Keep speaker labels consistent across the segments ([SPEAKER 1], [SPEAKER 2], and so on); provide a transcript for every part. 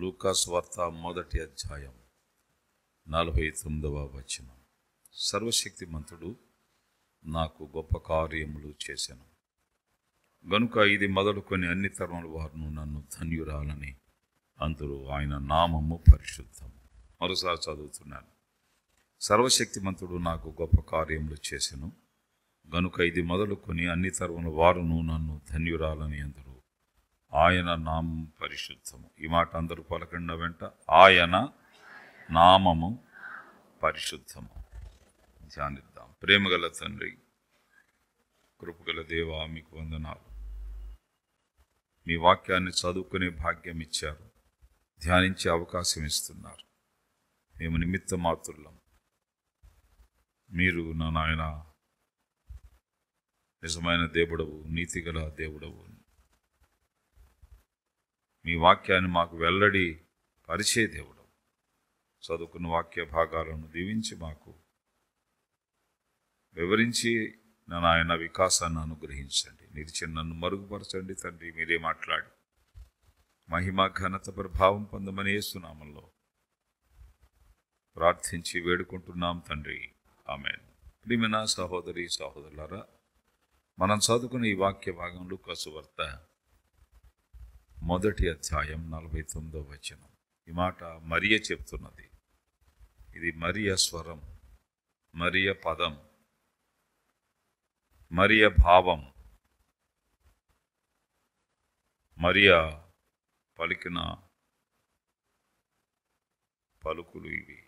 [SPEAKER 1] లూకాసు వార్త 1వ అధ్యాయం 49వ వచనం. సర్వశక్తిమంతుడు నాకు గొప్ప కార్యములు చేశాను గనుక ఇది మొదలుకొని అన్ని తరముల వారును నన్ను ధన్యురాలని అందరూ ఆయన నామము పరిశుద్ధము. మరోసారి చదువుతున్నాను. సర్వశక్తిమంతుడు నాకు గొప్ప కార్యములు చేశాను గనుక ఇది మొదలుకొని అన్ని తరముల వారును నన్ను ధన్యురాలని అందరూ ఆయన నామము పరిశుద్ధము. ఈ మాట అందరూ పలకండి వెంట. ఆయన నామము పరిశుద్ధము. ధ్యానిద్దాం. ప్రేమగల తండ్రి, కృపగల దేవా, మీకు వందనాలు. మీ వాక్యాన్ని చదువుకునే భాగ్యం ఇచ్చారు, ధ్యానించే అవకాశం ఇస్తున్నారు. మేము నిమిత్త మాత్రులం. మీరు నా నాయన నిజమైన దేవుడవు, నీతిగల దేవుడవు. మీ వాక్యాన్ని మాకు వెల్లడి పరిచే దేవుడు. చదువుకున్న వాక్య భాగాలను దీవించి మాకు వివరించి నాయన వికాసాన్ని అనుగ్రహించండి. నిలిచి నన్ను మరుగుపరచండి తండ్రి. మీరే మాట్లాడి మహిమ ఘనత ప్రభావం పొందమని యేసునామములో ప్రార్థించి వేడుకుంటున్నాం తండ్రి. ఆమేన్. ప్రియమైన సహోదరి సహోదరులారా, మనం చదువుకున్న ఈ వాక్య భాగం లూకాసు వార్త 1వ అధ్యాయం 49వ వచనం. ఈ మాట మరియ చెప్తున్నది. ఇది మరియ స్వరం, మరియ పదం, మరియ భావం, మరియ పలికిన పలుకులు ఇవి.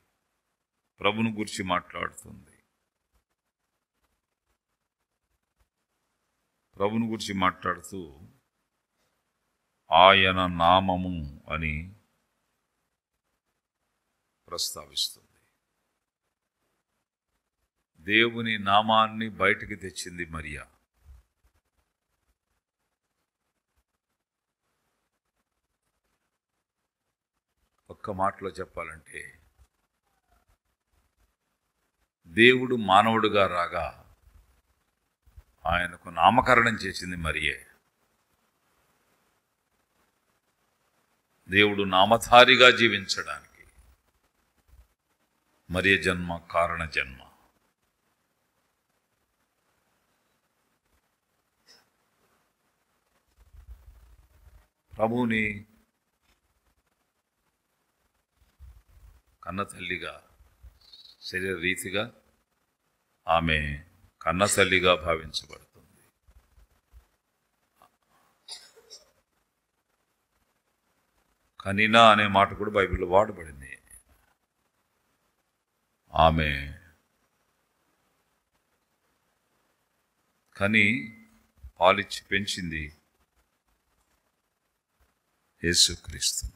[SPEAKER 1] ప్రభును గురించి మాట్లాడుతుంది. ప్రభును గురించి మాట్లాడుతూ ఆయన నామము అని ప్రస్తావిస్తుంది. దేవుని నామాన్ని బయటికి తెచ్చింది మరియా. ఒక్క మాటలో చెప్పాలంటే, దేవుడు మానవుడుగా రాగా ఆయనకు నామకరణం చేసింది మరియే. దేవుడు నామధారిగా జీవించడానికి మరియ జన్మ కారణ జన్మ. ప్రభువుని కన్నతల్లిగా, శరీర రీతిగా ఆమె కన్నతల్లిగా భావించబడుతుంది. కనినా అనే మాట కూడా బైబిల్లో వాడబడింది. ఆమె కని పాలిచ్చి పెంచింది యేసుక్రీస్తు.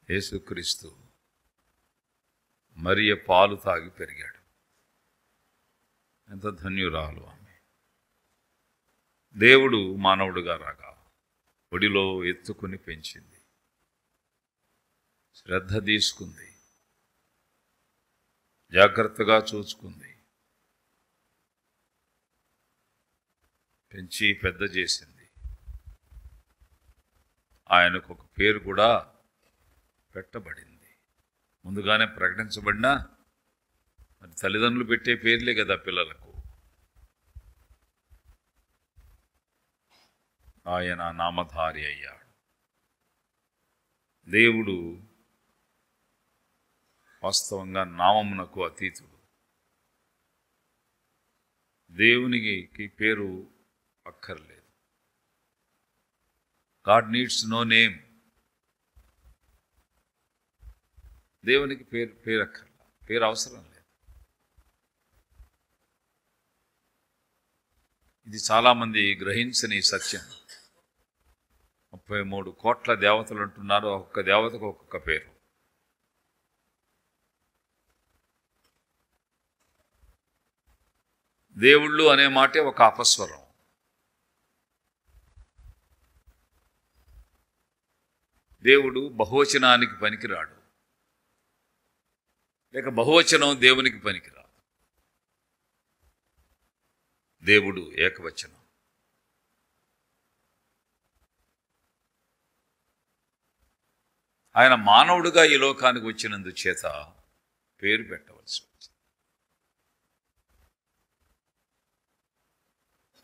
[SPEAKER 1] యేసుక్రీస్తు మరియ పాలు తాగి పెరిగాడు. ఎంత ధన్యురాలు ఆమె. దేవుడు మానవుడుగా రాగా ఒడిలో ఎత్తుకుని పెంచింది, శ్రద్ధ తీసుకుంది, జాగ్రత్తగా చూసుకుంది, పెంచి పెద్ద చేసింది. ఆయనకు ఒక పేరు కూడా పెట్టబడింది. ముందుగానే ప్రకటించబడినా మరి తల్లిదండ్రులు పెట్టే పేర్లే కదా పిల్లలకు. ఆయన నామధారి అయ్యాడు. దేవుడు వాస్తవంగా నామమునకు అతీతుడు. దేవునికి పేరు అక్కర్లేదు. God needs no name. దేవునికి పేరు అక్కర్లా, పేరు అవసరం లేదు. ఇది చాలామంది గ్రహించని సత్యం. 33 కోట్ల దేవతలు అంటున్నారు. ఒక్కొక్క దేవతకు ఒక్కొక్క పేరు. దేవుళ్ళు అనే మాటే ఒక అపస్వరం. దేవుడు బహువచనానికి పనికిరాడు, లేక బహువచనం దేవునికి పనికిరాదు. దేవుడు ఏకవచనం. ఆయన మానవుడిగా ఈ లోకానికి వచ్చినందుచేత పేరు పెట్టవలసి వచ్చింది.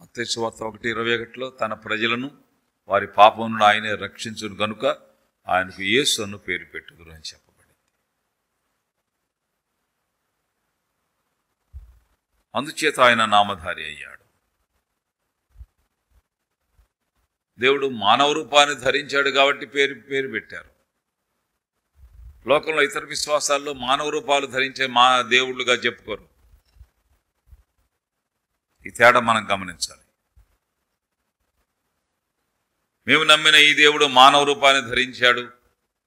[SPEAKER 1] మత్తయి సువార్త 1:21 తన ప్రజలను వారి పాపం నుండి ఆయనే రక్షించును గనుక ఆయనకు యేసు అను పేరు పెట్టుదురు అని చెప్పబడింది. అందుచేత ఆయన నామధారి అయ్యాడు. దేవుడు మానవ రూపాన్ని ధరించాడు కాబట్టి పేరు పెట్టారు. లోకంలో ఇతర విశ్వాసాల్లో మానవ రూపాలు ధరించే దేవుళ్ళుగా చెప్పుకోరు. ఈ తేడా మనం గమనించాలి. మేము నమ్మిన ఈ దేవుడు మానవ రూపాన్ని ధరించాడు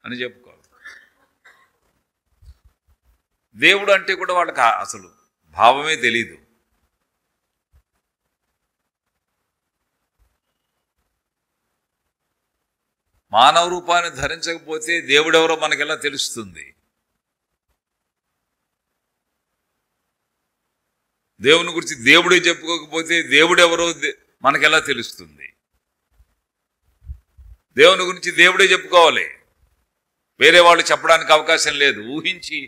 [SPEAKER 1] అని చెప్పుకోవాలి. దేవుడు అంటే కూడా వాళ్ళకి అసలు భావమే తెలీదు. మానవ రూపాన్ని ధరించకపోతే దేవుడెవరో మనకెలా తెలుస్తుంది? దేవుని గురించి దేవుడే చెప్పుకోకపోతే దేవుడెవరో మనకెలా తెలుస్తుంది? దేవుని గురించి దేవుడే చెప్పుకోవాలి. వేరే వాళ్ళు చెప్పడానికి అవకాశం లేదు. ఊహించి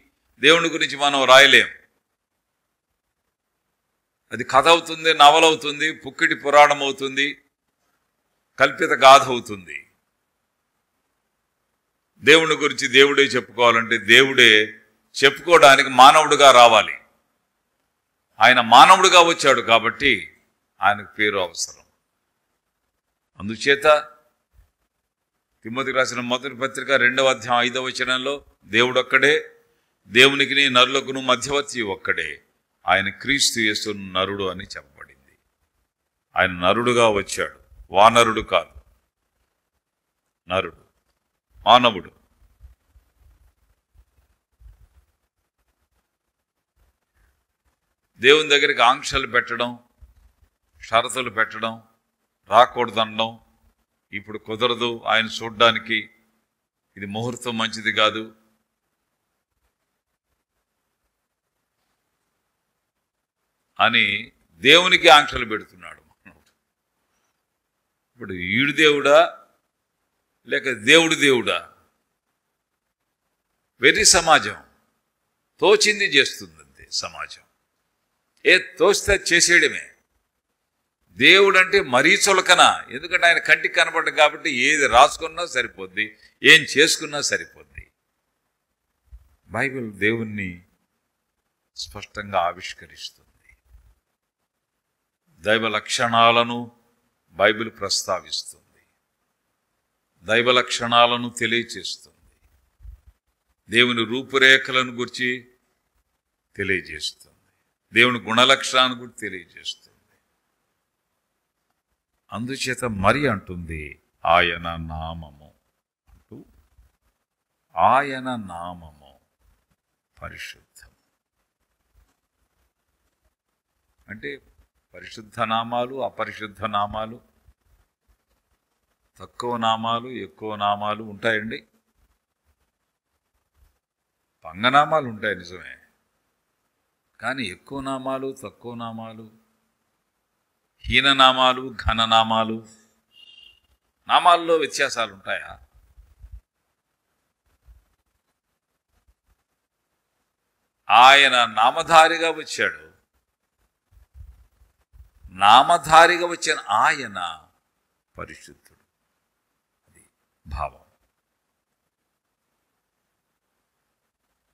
[SPEAKER 1] దేవుని గురించి మనం రాయలేం. అది కథ అవుతుంది, నవలవుతుంది, పుక్కిటి పురాణం అవుతుంది, కల్పిత గాథ అవుతుంది. దేవుని గురించి దేవుడే చెప్పుకోవాలంటే దేవుడే చెప్పుకోవడానికి మానవుడిగా రావాలి. ఆయన మానవుడిగా వచ్చాడు కాబట్టి ఆయనకు పేరు అవసరం. అందుచేత తిమోతికి రాసిన మొదటి పత్రిక 2వ అధ్యాయం 5వ వచనంలో దేవుడు ఒక్కడే, దేవునికి నరులకును మధ్యవర్తి ఒక్కడే, ఆయన క్రీస్తు యేసు నరుడు అని చెప్పబడింది. ఆయన నరుడుగా వచ్చాడు, వానరుడు కాదు, నరుడు, మానవుడు. దేవుని దగ్గరికి ఆంక్షలు పెట్టడం, షరతులు పెట్టడం, రాకూడదనడం, ఇప్పుడు కుదరదు, ఆయన చూడ్డానికి ఇది ముహూర్తం మంచిది కాదు, అని దేవునికి ఆంక్షలు పెడుతున్నాడు. ఇప్పుడు ఈడు దేవుడా లేక దేవుడు దేవుడా? వెర్రి సమాజం తోచింది చేస్తుంది అంతే. సమాజం తోస్తే చేసేయడమే. దేవుడు అంటే మరీ చులకన. ఎందుకంటే ఆయన కంటికి కనపడ్డ కాబట్టి ఏది రాసుకున్నా సరిపోద్ది, ఏం చేసుకున్నా సరిపోద్ది. బైబిల్ దేవుణ్ణి స్పష్టంగా ఆవిష్కరిస్తుంది. దైవ లక్షణాలను బైబిల్ ప్రస్తావిస్తుంది, దైవ లక్షణాలను తెలియచేస్తుంది, దేవుని రూపురేఖలను గురించి తెలియజేస్తుంది, దేవుని గుణలక్షణాలను గురించి తెలియజేస్తుంది. అందుచేత మరి అంటుంది ఆయన నామము అంటూ, ఆయన నామము పరిశుద్ధం. అంటే పరిశుద్ధ నామాలు, అపరిశుద్ధ నామాలు, తక్కువ నామాలు, ఎక్కువ నామాలు ఉంటాయండి. పంగనామాలు ఉంటాయి నిజమే, కానీ ఎక్కువ నామాలు, తక్కువ నామాలు, హీననామాలు, ఘననామాలు, నామాల్లో వ్యత్యాసాలు ఉంటాయా? ఆయన నామధారిగా వచ్చాడు. నామధారిగా వచ్చిన ఆయన పరిశుద్ధుడు. అది భావం.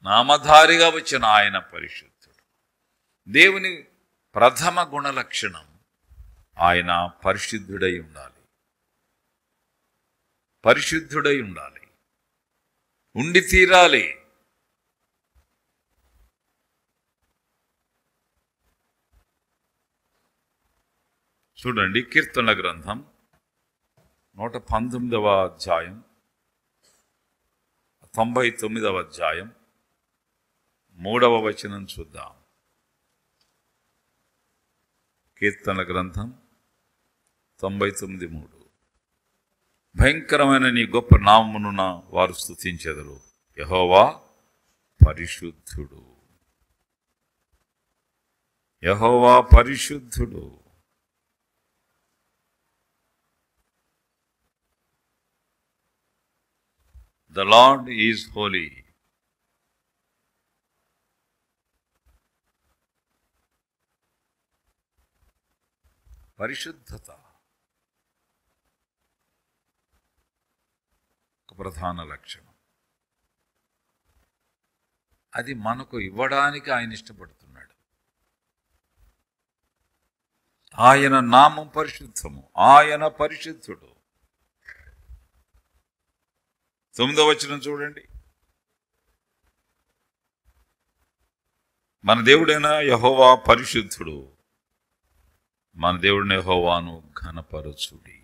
[SPEAKER 1] నామధారిగా వచ్చిన ఆయన పరిశుద్ధుడు. దేవుని ప్రథమ గుణలక్షణం ఆయన పరిశుద్ధుడై ఉండాలి. పరిశుద్ధుడై ఉండాలి, ఉండి తీరాలి. చూడండి, కీర్తనల గ్రంథం 119వ అధ్యాయం 99వ అధ్యాయం 3వ వచనం చూద్దాం. కీర్తనల గ్రంథం 99:3. భయంకరమైన నీ గొప్ప నామమున వారు స్తుతించెదరు. యెహోవా పరిశుద్ధుడు, యెహోవా పరిశుద్ధుడు. The lord is Holi. పరిశుద్ధత ఒక ప్రధాన లక్షణం. అది మనకు ఇవ్వడానికి ఆయన ఇష్టపడుతున్నాడు. ఆయన నామం పరిశుద్ధము, ఆయన పరిశుద్ధుడు. 9వ వచనం చూడండి. మన దేవుడైన యెహోవా పరిశుద్ధుడు, మన దేవుడిని యెహోవాను ఘనపరచుడి.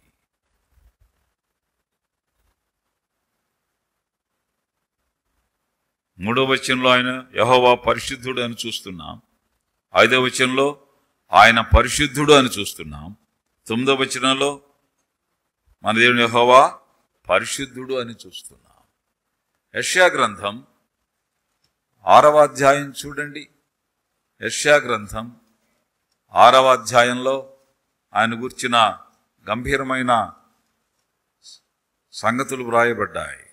[SPEAKER 1] మూడవ వచనంలో ఆయన యెహోవా పరిశుద్ధుడు అని చూస్తున్నాం. 5వ వచనంలో ఆయన పరిశుద్ధుడు అని చూస్తున్నాం. 9వ వచనంలో మన దేవుని యెహోవా పరిశుద్ధుడు అని చూస్తున్నాం. యెషయా గ్రంథం 6వ అధ్యాయం చూడండి. యెషయా గ్రంథం 6వ అధ్యాయంలో ఆయన గురించిన గంభీరమైన సంగతులు వ్రాయబడ్డాయి.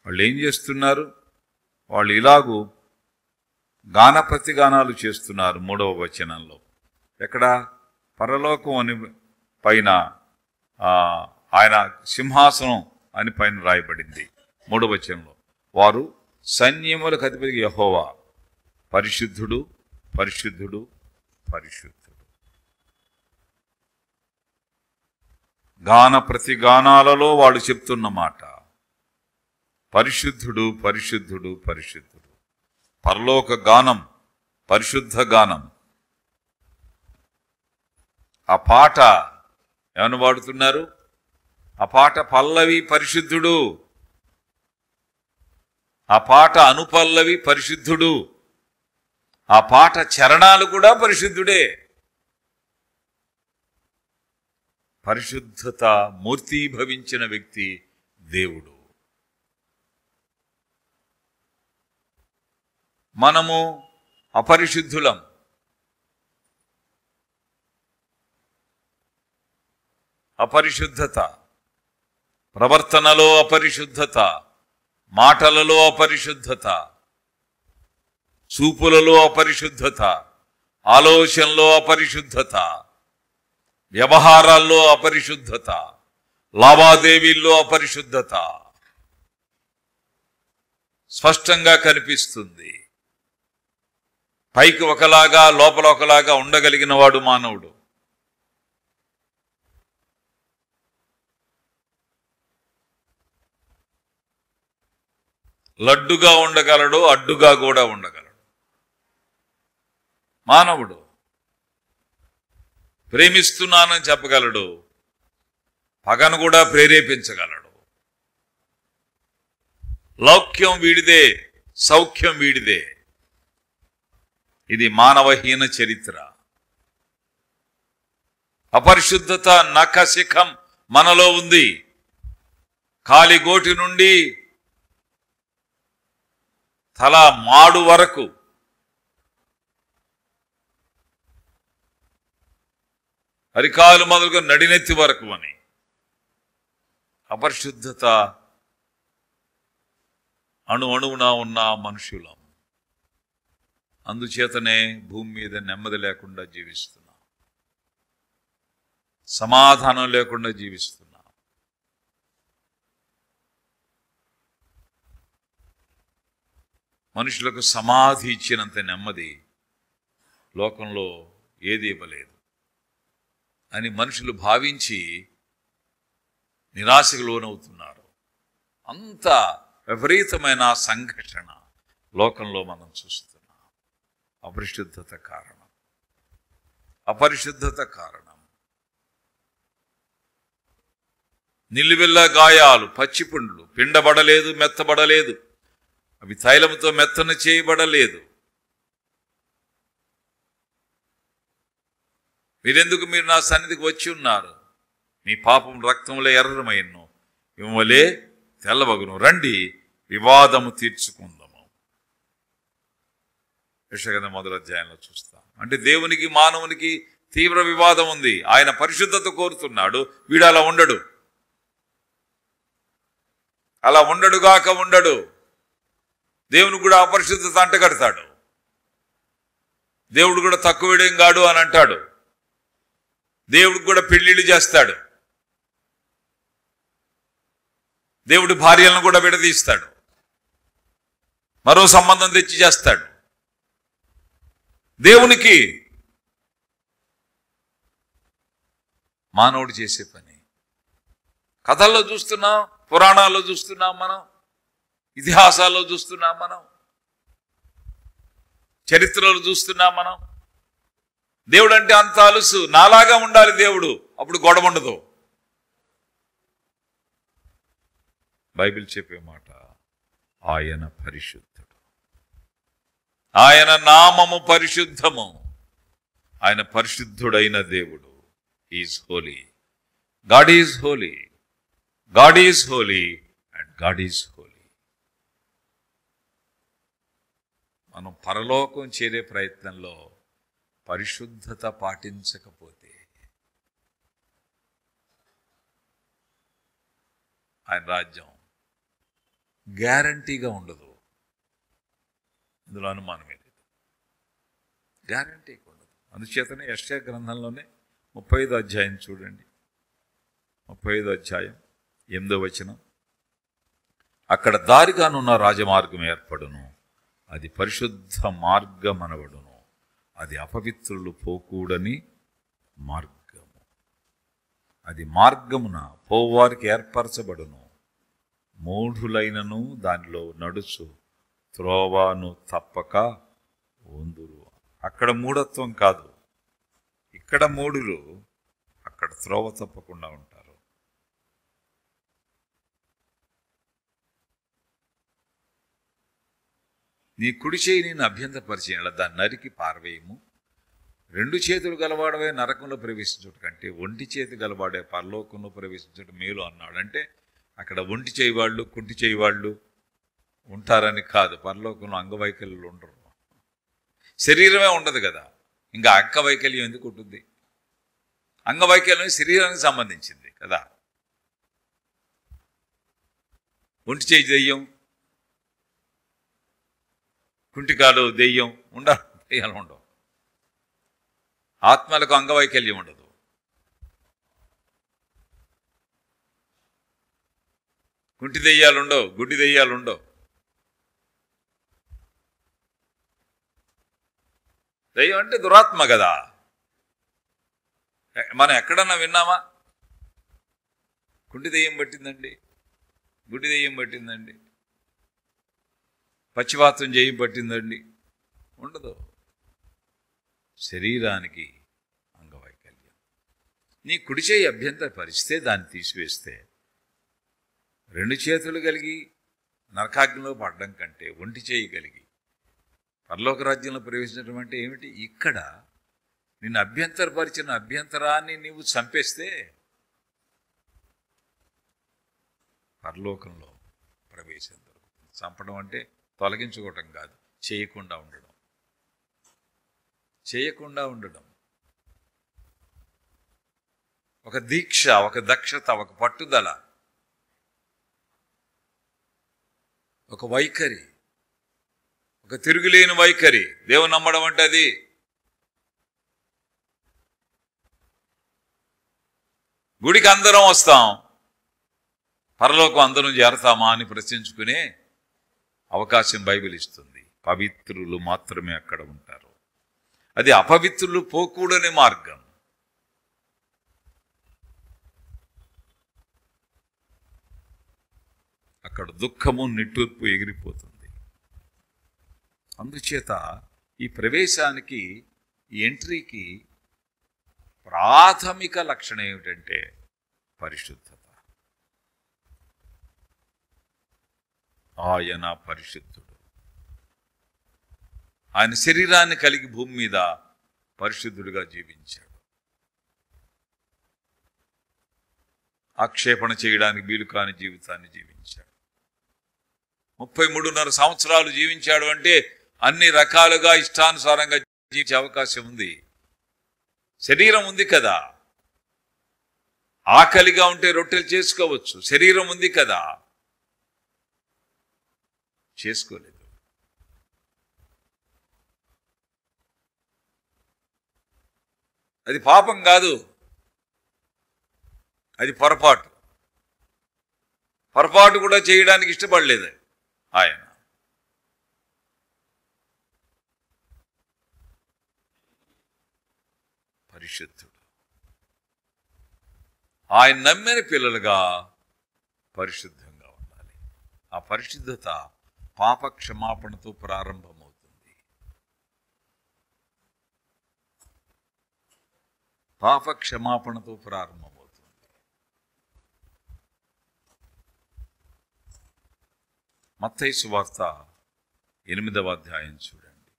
[SPEAKER 1] వాళ్ళు ఏం చేస్తున్నారు? వాళ్ళు ఇలాగూ గాన ప్రతిగానాలు చేస్తున్నారు. 3వ వచనంలో ఎక్కడ? పరలోకం అని పైన ఆయన సింహాసనం అని పైన రాయబడింది. 3వ వచనంలో వారు సైన్యములకు అధిపతి యెహోవా పరిశుద్ధుడు, పరిశుద్ధుడు, పరిశుద్ధుడు. గాన ప్రతిగానాలలో వాళ్ళు చెప్తున్న మాట పరిశుద్ధుడు, పరిశుద్ధుడు, పరిశుద్ధుడు. పరలోక గానం, పరిశుద్ధ గానం. ఆ పాట ఏమని వాడుతున్నారు? ఆ పాట పల్లవి పరిశుద్ధుడు, ఆ పాట అనుపల్లవి పరిశుద్ధుడు, ఆ పాట చరణాలు కూడా పరిశుద్ధుడే. పరిశుద్ధత మూర్తీభవించిన వ్యక్తి దేవుడు. మనము అపరిశుద్ధులం. అపరిశుద్ధత, ప్రవర్తనలో అపరిశుద్ధత, మాటలలో అపరిశుద్ధత, చూపులలో అపరిశుద్ధత, ఆలోచనలో అపరిశుద్ధత, వ్యవహారాల్లో అపరిశుద్ధత, లావాదేవీల్లో అపరిశుద్ధత స్పష్టంగా కనిపిస్తుంది. పైకి ఒకలాగా లోపల ఒకలాగా ఉండగలిగిన వాడు మానవుడు. లడ్డుగా ఉండగలడు, అడ్డుగా కూడా ఉండగలడు. మానవుడు ప్రేమిస్తున్నానని చెప్పగలడు, పగను కూడా ప్రేరేపించగలడు. లౌక్యం వీడిదే, సౌఖ్యం వీడిదే. ఇది మానవహీన చరిత్ర. అపరిశుద్ధత నఖశిఖం మనలో ఉంది. కాలిగోటి నుండి తల మాడు వరకు అరికాలు మొదలుగా నడినెత్తి వరకు అని అపరిశుద్ధత అణువున ఉన్న మనుషులం. అందుచేతనే భూమి మీద నెమ్మది లేకుండా జీవిస్తున్నాం, సమాధానం లేకుండా జీవిస్తున్నాం. మనుషులకు సమాధి ఇచ్చినంత నెమ్మది లోకంలో ఏది ఇవ్వలేదు అని మనుషులు భావించి నిరాశకు లోనవుతున్నారు. అంత విపరీతమైన సంఘర్షణ లోకంలో మనం చూస్తున్నాం. అపరిశుద్ధత కారణం, అపరిశుద్ధత కారణం. నిలువెల్ల గాయాలు, పచ్చిపుండ్లు, పిండబడలేదు, మెత్తబడలేదు, అవి తైలముతో మెత్తన చేయబడలేదు. మీరెందుకు మీరు నా సన్నిధికి వచ్చి ఉన్నారు? మీ పాపం రక్తంలో ఎర్రమైను, మిమ్మల్ని తెల్లవగును, రండి వివాదము తీర్చుకుందాము. యెషయా 1వ అధ్యాయంలో చూస్తాం. అంటే దేవునికి మానవునికి తీవ్ర వివాదం ఉంది. ఆయన పరిశుద్ధత కోరుతున్నాడు, వీడు అలా ఉండడు. అలా ఉండడుగాక ఉండడు. దేవుని కూడా అపరిశుద్ధత అంటగడతాడు. దేవుడు కూడా తక్కువేడేం కాడు అని అంటాడు. దేవుడికి కూడా పెళ్లిళ్ళు చేస్తాడు. దేవుడి భార్యలను కూడా విడదీస్తాడు. మరో సంబంధం తెచ్చి చేస్తాడు. దేవునికి మానవుడు చేసే పని కథల్లో చూస్తున్నాం, పురాణాల్లో చూస్తున్నాం, మనం ఇతిహాసాల్లో చూస్తున్నాం, మనం చరిత్రలో చూస్తున్నాం. మనం దేవుడు అంటే అంత అలుసు, నాలాగా ఉండాలి దేవుడు, అప్పుడు గొడవ ఉండదు. బైబిల్ చెప్పే మాట, ఆయన పరిశుద్ధుడు, ఆయన నామము పరిశుద్ధము, ఆయన పరిశుద్ధుడైన దేవుడు. Is Holi, God is Holi, God is Holi and God is Holi. మనం పరలోకం చేరే ప్రయత్నంలో పరిశుద్ధత పాటించకపోతే ఆయన రాజ్యం గ్యారంటీగా ఉండదు. ఇందులో అనుమానమే లేదు, గ్యారంటీగా ఉండదు. అందుచేతనే యెషయా గ్రంథంలోనే 35వ అధ్యాయం చూడండి, 35వ అధ్యాయం 8వ వచనం, అక్కడ దారిగానున్న రాజమార్గం ఏర్పడును, అది పరిశుద్ధ మార్గమనబడును, అది అపవిత్రులు పోకూడని మార్గము, అది మార్గమున పోవారికి ఏర్పరచబడును, మూఢులైనను దానిలో నడుచు త్రోవను తప్పక ఉందురు. అక్కడ మూఢత్వం కాదు, ఇక్కడ మూఢులు, అక్కడ త్రోవ తప్పకుండా ఉంటారు. నీ కుడి చేయి నేను అభ్యంతరపరిచేయాల, దాన్ని నరికి పారవేయము. 2 చేతులు గలవాడవే నరకంలో ప్రవేశించుట కంటే ఒంటి చేతి గలవాడే పరలోకంలో ప్రవేశించుట మేలు అన్నాడు. అంటే అక్కడ ఒంటి చేయి వాళ్ళు, కుంటి చేయి వాళ్ళు ఉంటారని కాదు. పరలోకంలో అంగవైకల్యులు ఉండరు, శరీరమే ఉండదు కదా, ఇంకా అంగవైకల్యం ఎందుకు ఉంటుంది? అంగవైకల్యం శరీరానికి సంబంధించింది కదా. ఒంటి చేయి దెయ్యం, కుంటికాలు దెయ్యం ఉండాలి, దెయ్యాలు ఉండవు. ఆత్మలకు అంగవైకల్యం ఉండదు. కుంటి దెయ్యాలు ఉండవు, గుడ్డి దెయ్యాలు ఉండవు. దెయ్యం అంటే దురాత్మ కదా. మనం ఎక్కడన్నా విన్నామా కుంటి దెయ్యం పట్టిందండి, గుడ్డి దెయ్యం పట్టిందండి, పచ్చివాతం చేయి పట్టిందండి? ఉండదు. శరీరానికి అంగవైకల్యం. నీ కుడి చేయి అభ్యంతరపరిస్తే దాన్ని తీసివేస్తే, 2 చేతులు కలిగి నరకాగ్నిలో పడడం కంటే ఒంటి చేయి కలిగి పరలోక రాజ్యంలో ప్రవేశించడం అంటే ఏమిటి? ఇక్కడ నిన్ను అభ్యంతరపరిచిన అభ్యంతరాన్ని నీవు చంపేస్తే పరలోకంలో ప్రవేశం దొరుకుతుంది. చంపడం అంటే తొలగించుకోవటం కాదు, చేయకుండా ఉండడం, చేయకుండా ఉండడం. ఒక దీక్ష, ఒక దక్షత, ఒక పట్టుదల, ఒక వైఖరి, ఒక తిరుగులేని వైఖరి. దేవుని నమ్మడం అంటే అది. గుడికి అందరం వస్తాం, పరలోకం అందరం చేరతామా అని ప్రశ్నించుకునే అవకాశం బైబిల్ ఇస్తుంది. పవిత్రులు మాత్రమే అక్కడ ఉంటారు. అది అపవిత్రులు పోకూడని మార్గం. అక్కడ దుఃఖము, నిట్టూర్పు ఎగిరిపోతుంది. అందుచేత ఈ ప్రవేశానికి, ఈ ఎంట్రీకి ప్రాథమిక లక్షణం ఏమిటంటే పరిశుద్ధత. ఆయన పరిశుద్ధుడు. ఆయన శరీరాన్ని కలిగి భూమి మీద పరిశుద్ధుడిగా జీవించాడు. ఆక్షేపణ చేయడానికి వీలు కాని జీవితాన్ని జీవించాడు. 33.5 సంవత్సరాలు జీవించాడు అంటే అన్ని రకాలుగా ఇష్టానుసారంగా జీవించే అవకాశం ఉంది. శరీరం ఉంది కదా, ఆకలిగా ఉంటే రొట్టెలు చేసుకోవచ్చు. శరీరం ఉంది కదా, చేసుకోలేదు. అది పాపం కాదు, అది పొరపాటు. పొరపాటు కూడా చేయడానికి ఇష్టపడలేదు ఆయన. పరిశుద్ధుడు. ఆయన నమ్మిన పిల్లలుగా పరిశుద్ధంగా ఉండాలి. ఆ పరిశుద్ధత పాప క్షమాపణతో ప్రారంభమవుతుంది. పాప క్షమాపణతో ప్రారంభమవుతుంది. మత్తయి సువార్త 8వ అధ్యాయం చూడండి.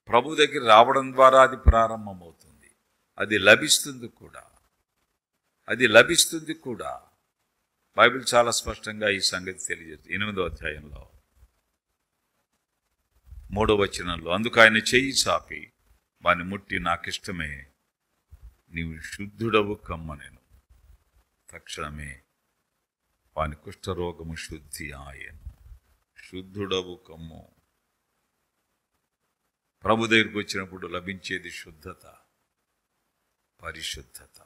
[SPEAKER 1] ప్రభు దగ్గర రావడం ద్వారా అది ప్రారంభమవుతుంది. అది లభిస్తుంది కూడా. అది లభిస్తుంది కూడా. బైబిల్ చాలా స్పష్టంగా ఈ సంగతి తెలియజేస్తుంది. 8వ అధ్యాయంలో 3వ వచనంలో, అందుకు ఆయన చెయ్యి చాపి వాని ముట్టి, నాకిష్టమే, నీవు శుద్ధుడవు కమ్మనెను. తక్షణమే వాని కుష్ఠరోగము శుద్ధి ఆయను. శుద్ధుడవు కమ్ము. ప్రభు దగ్గరికి వచ్చినప్పుడు లభించేది శుద్ధత, పరిశుద్ధత.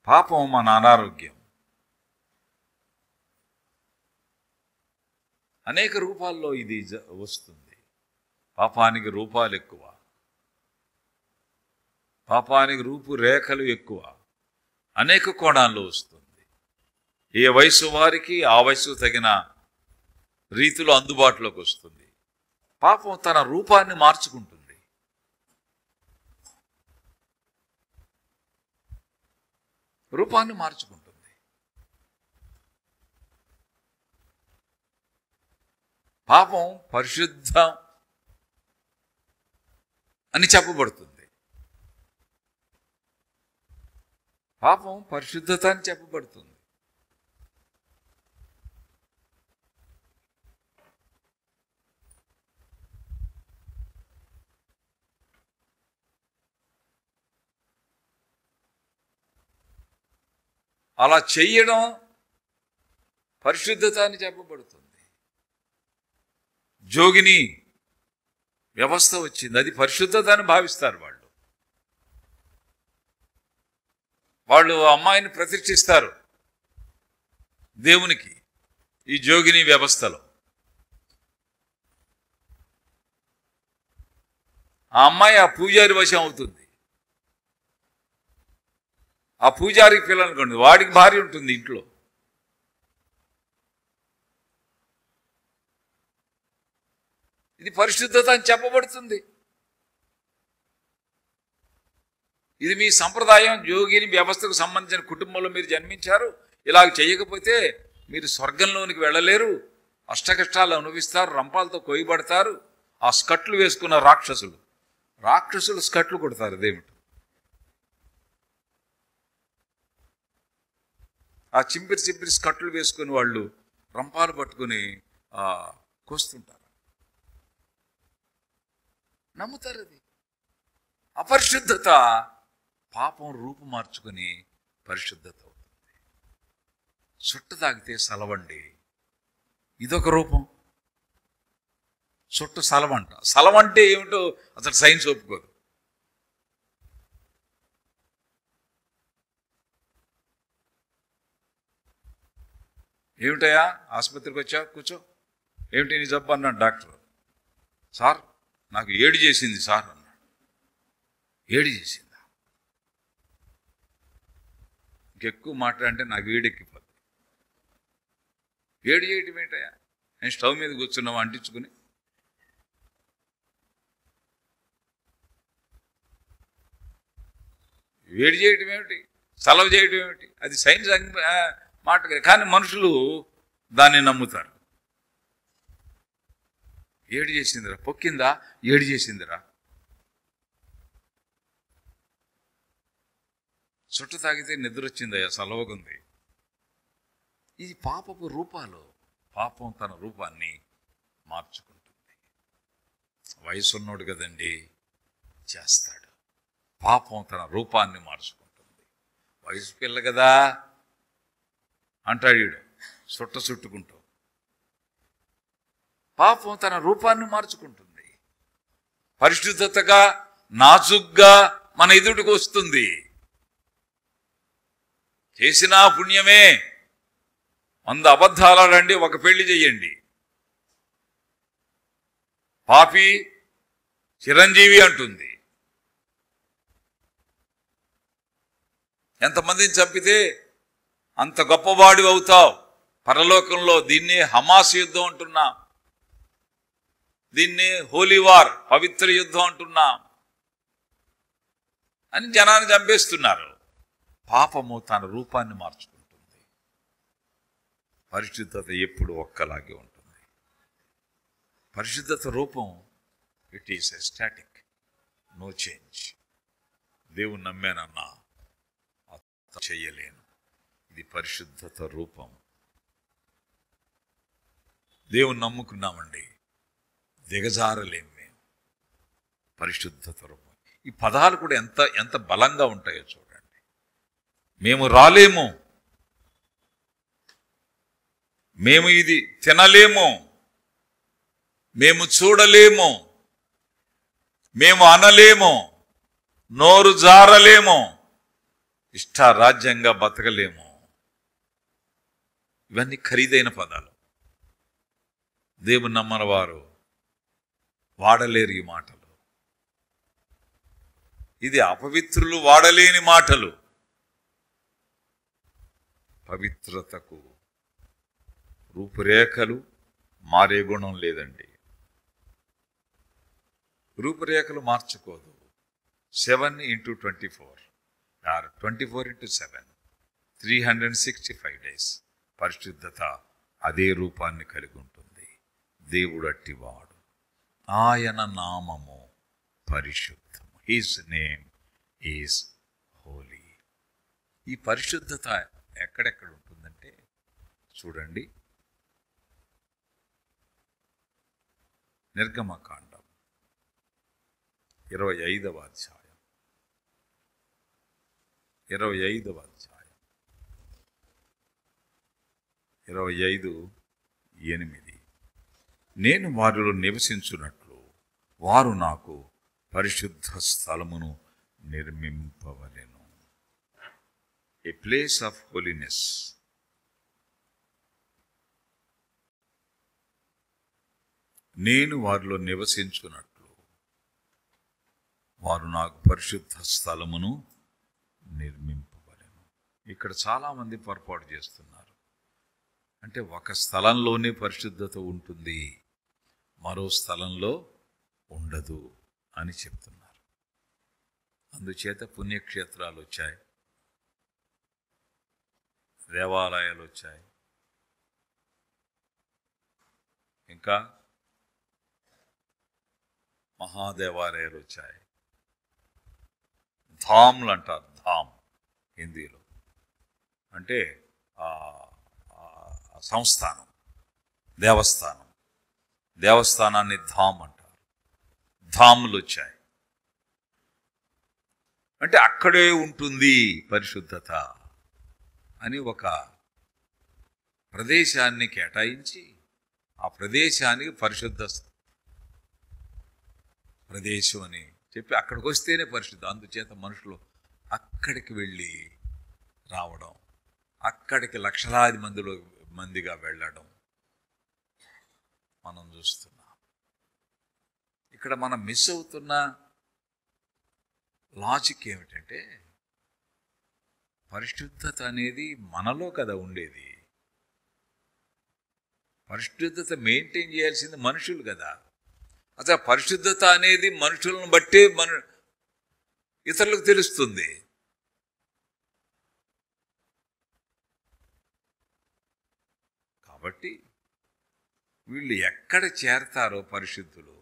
[SPEAKER 1] పాపం మన అనారోగ్యం. అనేక రూపాల్లో ఇది వస్తుంది. పాపానికి రూపాలు ఎక్కువ, పాపానికి రూపురేఖలు ఎక్కువ, అనేక కోణాల్లో వస్తుంది. ఏ వయసు వారికి ఆ వయసు తగిన రీతిలో అందుబాటులోకి వస్తుంది. పాపం తన రూపాన్ని మార్చుకుంటుంది. రూపాన్ని మార్చుకుంటుంది. పాపం పరిశుద్ధం అని చెప్పబడుతుంది. పాపం పరిశుద్ధత అని చెప్పబడుతుంది. అలా చెయ్యడం పరిశుద్ధత అని చెప్పబడుతుంది. జోగిని వ్యవస్థ వచ్చింది, అది పరిశుద్ధత అని భావిస్తారు వాళ్ళు. వాళ్ళు అమ్మాయిని ప్రతిష్ఠిస్తారు దేవునికి ఈ జోగిని వ్యవస్థలో. ఆ అమ్మాయి ఆ పూజారి వశం అవుతుంది. ఆ పూజారికి పిల్లలనుకోండి, వాడికి భార్య ఉంటుంది ఇంట్లో. ఇది పరిశుద్ధత అని చెప్పబడుతుంది. ఇది మీ సంప్రదాయం. యోగిని వ్యవస్థకు సంబంధించిన కుటుంబంలో మీరు జన్మించారు. ఇలాగ చేయకపోతే మీరు స్వర్గంలోనికి వెళ్ళలేరు, అష్టకష్టాలు అనుభవిస్తారు, రంపాలతో కొయ్యబడతారు. ఆ స్కట్లు వేసుకున్న రాక్షసులు స్కట్లు కొడతారు దేవుడు. ఆ చింపిరి స్కట్లు వేసుకుని వాళ్ళు రంపాలు పట్టుకుని కోస్తుంటారు. నమ్ముతారు. అది అపరిశుద్ధత. పాపం రూపు మార్చుకుని పరిశుద్ధత అవుతుంది. చుట్ట తాగితే సలవండి, ఇదొక రూపం. చుట్ట సలవంట. సలవంటే ఏమిటో అసలు సైన్స్ ఒప్పుకోదు. ఏమిటయా ఆసుపత్రికి వచ్చా, కూర్చో, ఏమిటి నీ జబ్బు అన్నాడు డాక్టర్. సార్ నాకు ఏడు చేసింది సార్ అన్నాడు. ఏడు చేసిందా? ఇంకెక్కువ మాట్లాడంటే నాకు వేడెక్కిపోద్ది. ఏడు చేయటం ఏంటయా? నేను స్టవ్ మీద కూర్చున్నావు అంటించుకుని. వేడి చేయటం ఏమిటి, సలవ చేయటం ఏమిటి? అది సైన్స్ మాట. కానీ మనుషులు దాన్ని నమ్ముతారు. ఏడు చేసిందిరా, పొక్కిందా, ఏడు చేసిందిరా. చుట్ట తాగితే నిద్ర వచ్చిందయ్యా, సలవగుంది. ఇది పాపపు రూపాలు. పాపం తన రూపాన్ని మార్చుకుంటుంది. వయసున్నోడు కదండి, చేస్తాడు. పాపం తన రూపాన్ని మార్చుకుంటుంది. వయసు పిల్ల కదా అంటాడు. చుట్టుకుంటూ. పాపం తన రూపాన్ని మార్చుకుంటుంది. పరిశుద్ధతగా నాజుగ్గా మన ఎదుటికి వస్తుంది. చేసినా పుణ్యమే. 100 అబద్ధాలు ఆడండి, ఒక పెళ్లి చెయ్యండి. పాపి చిరంజీవి అంటుంది. ఎంతమందిని చంపితే అంత గొప్పవాడి అవుతావు పరలోకంలో. దీన్నే హమాస్ యుద్ధం అంటున్నాం, దీన్నే హోలీ వార్, పవిత్ర యుద్ధం అంటున్నాం అని జనాన్ని చంపేస్తున్నారు. పాపము తన రూపాన్ని మార్చుకుంటుంది. పరిశుద్ధత ఎప్పుడు ఒక్కలాగే ఉంటుంది. పరిశుద్ధత రూపం it is a static, no change. దేవుని నమ్మానన్నా చెయ్యలేను. ఇది పరిశుద్ధత రూపం. దేవుని నమ్ముకున్నామండి, దిగజారలేము మేము. పరిశుద్ధత రూపం. ఈ పదాలు కూడా ఎంత ఎంత బలంగా ఉంటాయో చూడండి. మేము రాలేము, మేము ఇది తినలేము, మేము చూడలేము, మేము అనలేము, నోరు జారలేము, ఇష్టారాజ్యంగా బతకలేము. ఇవన్నీ ఖరీదైన పదాలు. దేవుని నమ్మని వారు వాడలేరు ఈ మాటలు. ఇది అపవిత్రులు వాడలేని మాటలు. పవిత్రతకు రూపురేఖలు మారే గుణం లేదండి. రూపురేఖలు మార్చుకోదు. 7x24 or 24x7 365 days పరిశుద్ధత అదే రూపాన్ని కలిగి ఉంటుంది. దేవుడు అట్టివాడు. ఆయన నామము పరిశుద్ధం. His name is holy. ఈ పరిశుద్ధత ఎక్కడెక్కడ ఉంటుందంటే చూడండి, నిర్గమకాండం 25వ అధ్యాయం 25:8 నేను వారిలో నివసించున్నట్లు వారు నాకు పరిశుద్ధ స్థలమును నిర్మింపవలెను. A place of holiness. నేను వారిలో నివసించున్నట్లు వారు నాకు పరిశుద్ధ స్థలమును నిర్మింపవలెను. ఇక్కడ చాలామంది పొరపాటు చేస్తున్నారు. అంటే ఒక స్థలంలోనే పరిశుద్ధత ఉంటుంది, మరో స్థలంలో ఉండదు అని చెప్తున్నారు. అందుచేత పుణ్యక్షేత్రాలు వచ్చాయి, దేవాలయాలు వచ్చాయి, ఇంకా మహాదేవాలయాలు వచ్చాయి. ధామ్లు అంటారు, ధామ్ హిందీలో అంటే సంస్థానం, దేవస్థానం. దేవస్థానాన్ని ధామ్ అంటారు. ధాములు వచ్చాయి అంటే అక్కడే ఉంటుంది పరిశుద్ధత అని ఒక ప్రదేశాన్ని కేటాయించి ఆ ప్రదేశానికి పరిశుద్ధ ప్రదేశం అని చెప్పి అక్కడికి వస్తేనే పరిశుద్ధం. అందుచేత మనుషులు అక్కడికి వెళ్ళి రావడం, అక్కడికి లక్షలాది మందిగా వెళ్ళడం మనం చూస్తున్నాం. ఇక్కడ మనం మిస్ అవుతున్న లాజిక్ ఏమిటంటే, పరిశుద్ధత అనేది మనలో కదా ఉండేది. పరిశుద్ధత మెయింటైన్ చేయాల్సింది మనుషులు కదా. అసలు పరిశుద్ధత అనేది మనుషులను బట్టే ఇతరులకు తెలుస్తుంది. కాబట్టి వీళ్ళు ఎక్కడ చేరతారో పరిశుద్ధులు,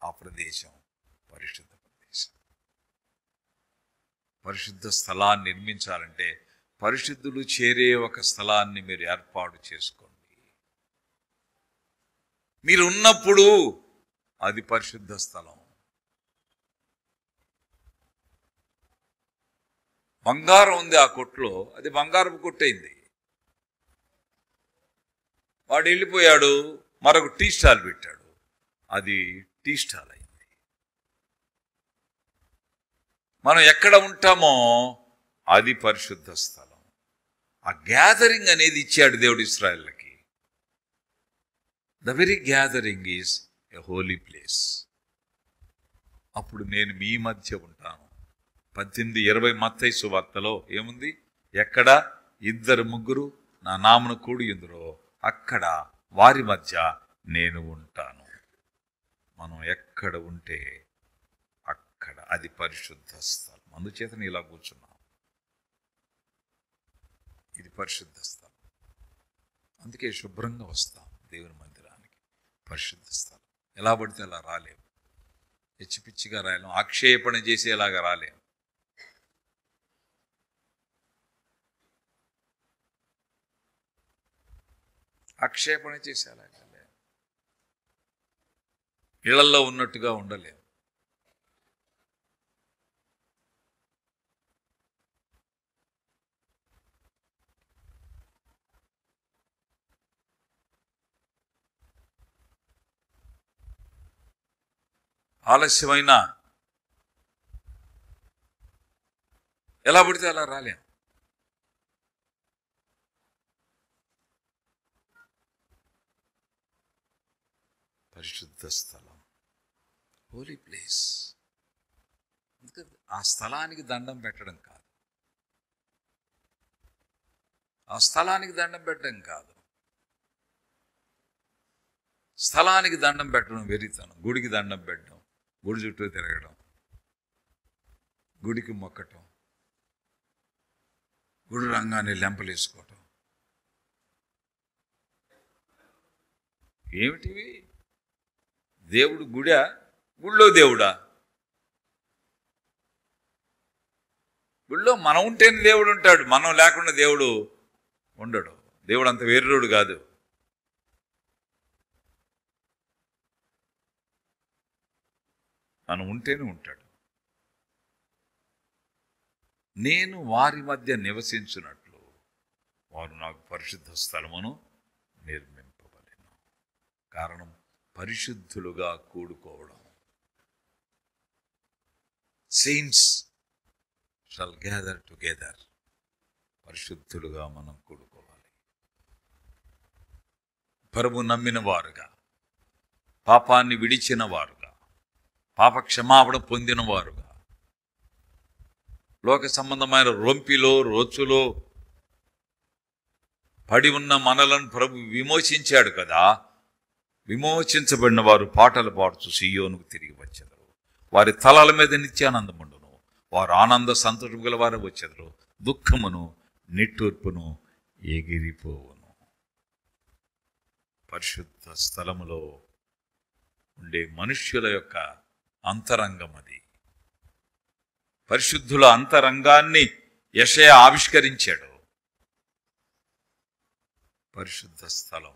[SPEAKER 1] ఆ ప్రదేశం పరిశుద్ధ ప్రదేశం. పరిశుద్ధ స్థలాన్ని నిర్మించాలంటే పరిశుద్ధులు చేరే ఒక స్థలాన్ని మీరు ఏర్పాటు చేసుకోండి. మీరు ఉన్నప్పుడు అది పరిశుద్ధ స్థలం. బంగారం ఉంది ఆ కొట్లో, అది బంగారపు కొట్టయింది. వాడు వెళ్ళిపోయాడు, మరొక టీ స్టాల్ పెట్టాడు, అది టీ స్టాల్ అయింది. మనం ఎక్కడ ఉంటామో అది పరిశుద్ధ స్థలం. ఆ గ్యాదరింగ్ అనేది ఇచ్చాడు దేవుడు ఇశ్రాయేలుకి. The very gathering is a holy place. అప్పుడు నేను మీ మధ్య ఉంటాను. 18:20 మత్తయి సువార్తలో ఏముంది? ఎక్కడ 2-3 నా నామమున కూడి ఉందురో అక్కడ వారి మధ్య నేను ఉంటాను. మనం ఎక్కడ ఉంటే అక్కడ అది పరిశుద్ధ స్థలం. అందుచేత ఇలా కూర్చున్నాం. ఇది పరిశుద్ధ స్థలం. అందుకే శుభ్రంగా వస్తాం దేవుని మందిరానికి. పరిశుద్ధ స్థలం. ఎలా పడితే అలా రాలేము, పిచ్చిగా రాయలేం, ఆక్షేపణ చేసేలాగా రాలేం. ఆక్షేపణ చేసేలాగా లేం. ఇళ్లలో ఉన్నట్టుగా ఉండలేం. ఆలస్యమైనా ఎలా పడితే అలా రాలేం. పరిశుద్ధ స్థలం, హోలీ ప్లేస్. ఆ స్థలానికి దండం పెట్టడం కాదు, ఆ స్థలానికి దండం పెట్టడం కాదు, స్థలానికి దండం పెట్టడం వెరితనం. గుడికి దండం పెట్టడం, గుడి చుట్టూ తిరగడం, గుడికి మొక్కటం, గుడి రంగాన్ని లెంపలేసుకోవటం, ఏమిటివి? దేవుడు గుడా? గుళ్ళో దేవుడా? గుళ్ళో మనం ఉంటేనే దేవుడు ఉంటాడు, మనం లేకుండా దేవుడు ఉండడు. దేవుడు అంత వేర్రోడు కాదు. మనం ఉంటేనే ఉంటాడు. నేను వారి మధ్య నివసించినట్లు వారు నాకు పరిశుద్ధ స్థలమును నిర్మింపబలెను. కారణం పరిశుద్ధులుగా కూడుకోవడం. Saints shall gather together. పరిశుద్ధులుగా మనం కూడుకోవాలి. ప్రభువు నమ్మిన వారుగా, పాపాన్ని విడిచిన వారుగా, పాప క్షమాపణ పొందిన వారుగా, లోక సంబంధమైన రొంపిలో రోచులో పడి ఉన్న మనలను ప్రభు విమోచించాడు కదా. విమోచించబడిన వారు పాటలు పాడుచు సియోనుకు తిరిగి వచ్చెదరు. వారి తలల మీద నిత్యానందముండును. వారు ఆనంద సంతోషం గల వారు వచ్చెదరు. దుఃఖమును నిట్టూర్పును ఎగిరిపోవును. పరిశుద్ధ స్థలములో ఉండే మనుష్యుల యొక్క అంతరంగం అది. పరిశుద్ధుల అంతరంగాన్ని యెషయా ఆవిష్కరించాడు. పరిశుద్ధ స్థలము,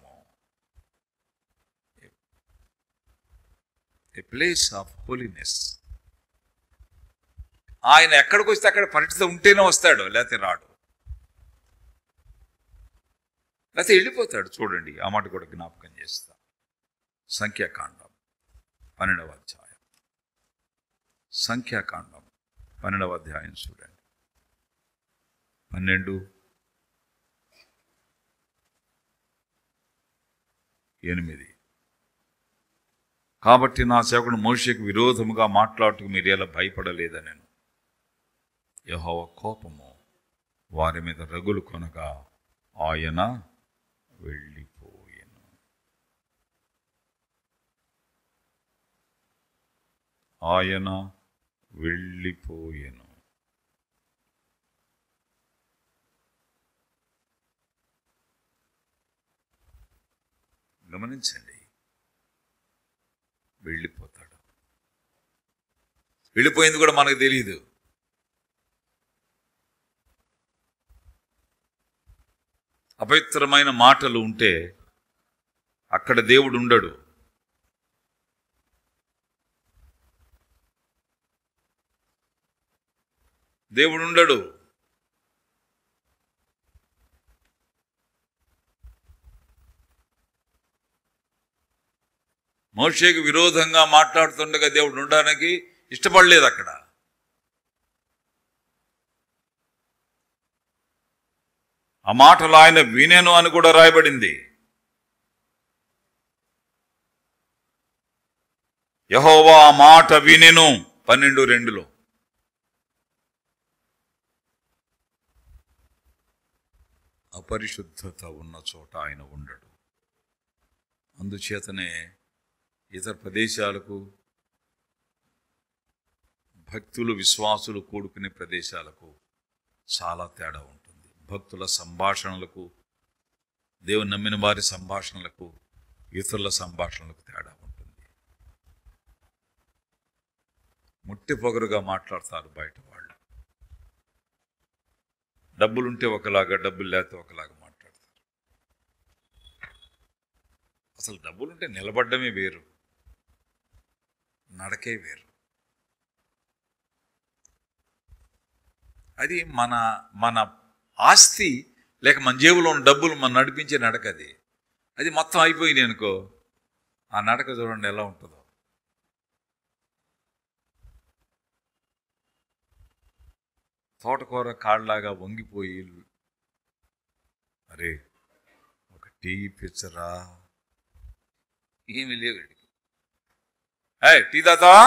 [SPEAKER 1] ఏ ప్లేస్ ఆఫ్ హోలీనెస్. ఆయన ఎక్కడికి వస్తే అక్కడ పరిశుద్ధత ఉంటేనే వస్తాడు, లేకపోతే రాడు, లేకపోతే వెళ్ళిపోతాడు. చూడండి, ఆ మాట కూడా జ్ఞాపకం చేస్తా. సంఖ్యాకాండం 12వ అధ్యాయం. సంఖ్యాకాండం 12వ అధ్యాయం చూడండి. 12:8. కాబట్టి నా సేవకుడు మోషేకు విరోధముగా మాట్లాడుటకు మీరు ఎలా భయపడలేదనెను. యెహోవా కోపము వారి మీద రగులు కొనగా ఆయన వెళ్ళిపోయెను. ఆయన వెళ్ళిపోయెను. గమనించండి, వెళ్ళిపోతాడు. వెళ్ళిపోయింది కూడా మనకు తెలియదు. అపవిత్రమైన మాటలు ఉంటే అక్కడ దేవుడు ఉండడు. దేవుడు ఉండడు. మోషేకు విరోధంగా మాట్లాడుతుండగా దేవుడు ఉండడానికి ఇష్టపడలేదు అక్కడ. ఆ మాటలు ఆయన వినెను అని కూడా రాయబడింది. యెహోవా ఆ మాట వినెను 12:2. అపరిశుద్ధత ఉన్న చోట ఆయన ఉండడు. అందుచేతనే ఇతర ప్రదేశాలకు, భక్తులు విశ్వాసులు కూడుకునే ప్రదేశాలకు చాలా తేడా ఉంటుంది. భక్తుల సంభాషణలకు, దేవుని నమ్మిన వారి సంభాషణలకు, ఇతరుల సంభాషణలకు తేడా ఉంటుంది. ముట్టి పొగరుగా మాట్లాడతారు బయట వాళ్ళు. డబ్బులుంటే ఒకలాగా, డబ్బులు లేకపోతే ఒకలాగా మాట్లాడతారు. అసలు డబ్బులుంటే నిలబడ్డమే వేరు, నడకే వేరు. అది మన మన ఆస్తి లేక మన జేబులో ఉన్న డబ్బులు మనం నడిపించే నడక. అది మొత్తం అయిపోయింది అనుకో, ఆ నడక చూడండి ఎలా ఉంటుందో. తోటకూర కాళ్ళలాగా వంగిపోయి, అరే ఒక టీ పిచ్చరా, ఏమి లేవు. టీ తాతావా?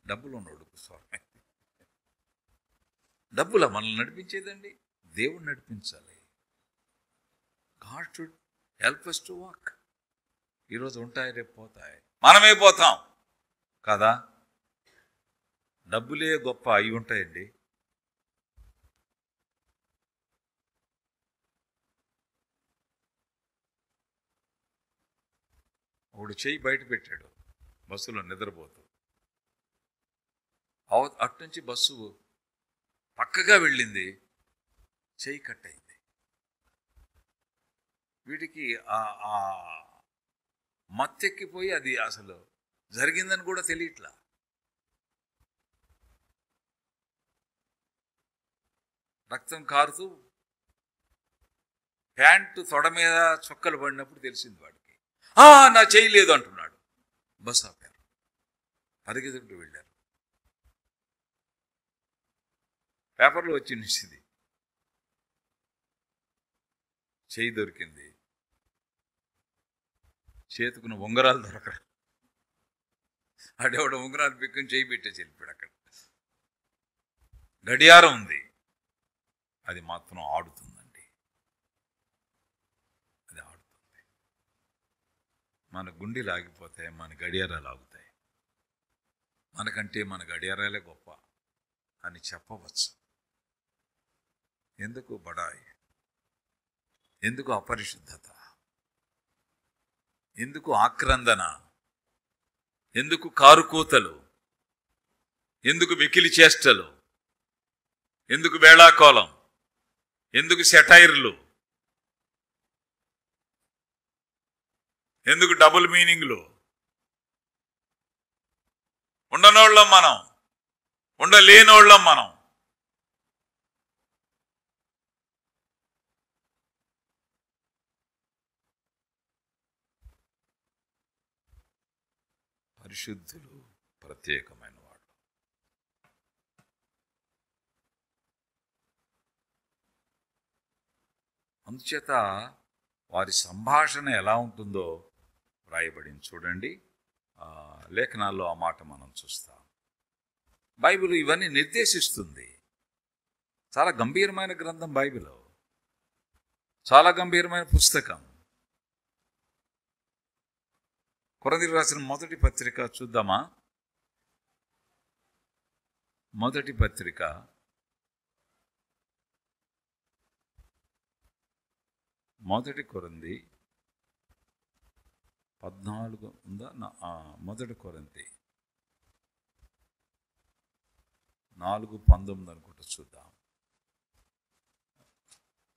[SPEAKER 1] డబ్బులు ఉన్నాడు స్వామి. డబ్బులా మనల్ని నడిపించేదండి? దేవుడు నడిపించాలి. God should help us to walk. ఈరోజు ఉంటాయి, రేపు పోతాయి, మనమే పోతాం కదా. డబ్బులే గొప్ప అయి ఉంటాయండి. ఒకడు చెయ్యి బయట పెట్టాడు బస్సులో నిద్రపోతూ. అట్నుంచి బస్సు పక్కగా వెళ్ళింది, చెయ్యి కట్ అయింది. వీడికి ఆ మత్తెక్కిపోయి అది అసలు జరిగిందని కూడా తెలియట్లా. రక్తం కారుతూ ప్యాంటు తొడ మీద చొక్కలు పడినప్పుడు తెలిసింది వాడికి. నా చేయలేదు అంటున్నాడు. బస్ ఆపారు, పరిగెత్తుకుంటూ వెళ్ళారు. పేపర్లో వచ్చి నిశ్చింది, చేయి దొరికింది. చేతుకున్న ఉంగరాలు దొరకరు. అడేవాడు ఉంగరాలు పెట్టుకుని చేయి పెట్టేసి వెళ్ళిపోయాడు. అక్కడ గడియారం ఉంది, అది మాత్రం ఆడుతుందండి. అది ఆడుతుంది. మన గుండెలు ఆగిపోతాయి, మన గడియారాలు ఆగుతాయి. మనకంటే మన గడియారాలే గొప్ప అని చెప్పవచ్చు. ఎందుకు బడాయి? ఎందుకు అపరిశుద్ధత? ఎందుకు ఆక్రందన? ఎందుకు కారుకూతలు? ఎందుకు వెకిలి చేష్టలు? ఎందుకు వేళాకోళం? ఎందుకు సెటైర్లు? ఎందుకు డబుల్ మీనింగ్లు? ఉండనోళ్ళం మనం, ఉండలేనోళ్ళం మనం. పరిశుద్ధులు ప్రత్యేకమైన వాడు. అందుచేత వారి సంభాషణ ఎలా ఉంటుందో వ్రాయబడింది. చూడండి, లేఖనాల్లో ఆ మాట మనం చూస్తాం. బైబిల్ ఇవన్నీ నిర్దేశిస్తుంది. చాలా గంభీరమైన గ్రంథం బైబిల్, చాలా గంభీరమైన పుస్తకం. కొరింథీయులకు రాసిన మొదటి పత్రిక చూద్దామా? మొదటి పత్రిక మొదటి కొరింథీ 14 ఉందా? మొదటి కొరింథీ 4:19 అనుకుంటా. చూద్దాం.